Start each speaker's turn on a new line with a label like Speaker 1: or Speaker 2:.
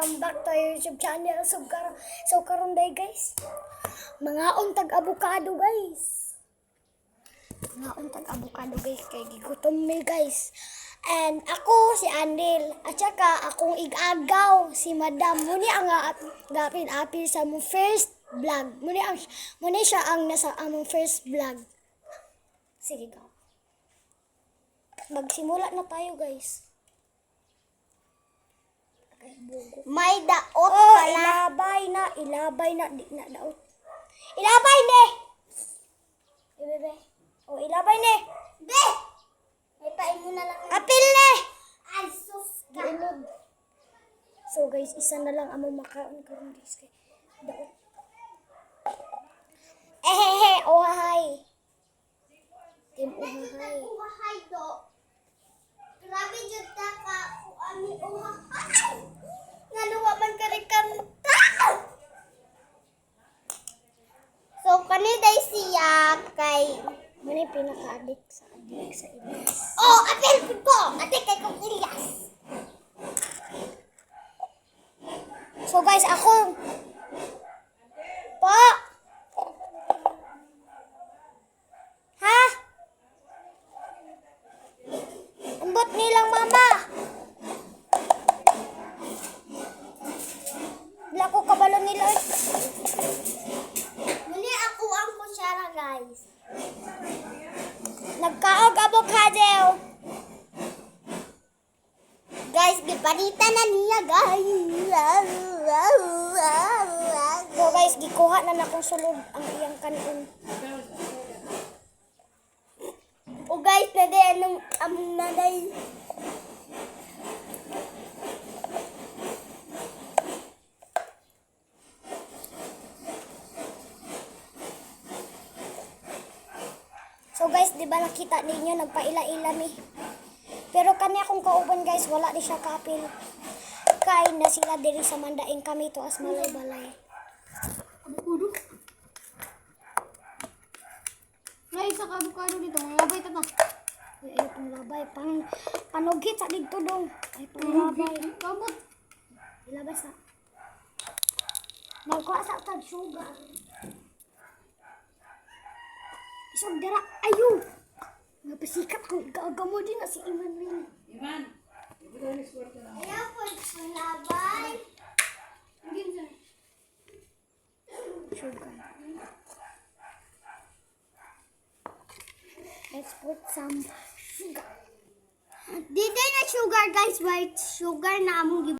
Speaker 1: welcome back to our YouTube channel. So karon day guys, mga untag avocado guys. Mga untag avocado guys, kay gigutom mi guys. And ako si Andel, at saka akong igagaw si Madam. Muni ang apil sa mong first vlog. Muni siya ang nasa among first vlog. Sige go. Magsimula na tayo guys. May daot pala. Ilabay na, di na daot. Ilabay ne! Bebe. Ilabay ne! Be! May pain mo na lang. Apil ne! Ay, sus ka. So guys, isa na lang among makaon karon guys. Daot. Ohahay. Team ohahay. Ohahay do. Grabe jud ta ka ami ohahay. Naluwa man ka rin kanta. So, kaniday siya kay... Mani pinaka-addict sa Ilyas. Oh, apel ko! Addict kay kong Ilyas. So, guys, ako... Pa! Ha? Ambot nilang mama! Lako kabalon nila. Muli ako ang kusyara guys. Nagkaog avocado. Guys, gipanita na niya guys. So guys, gikuha na nakong sulod ang iyang kanon. O guys, nade anong among naday. So guys, di ba nakita ninyo nagpaila-ila mi. Pero kanya akong kauban guys, wala di siya kapil. Kain na sila diri sa mandaing kami to as malay-balay. Avocado. Nay sa avocado dito, labay ta ta. Ay pang labay, panugit sa dito dong. Ay pang labay. Kamot. Ilabay sa. Magkuha sa tag sugar. Isang dara, ayun! Napasikat ko, gaga mo din na si Iman rin. Iman! Ayaw po, labay! Sugar. Let's put some sugar. Dito na sugar guys, white sugar na among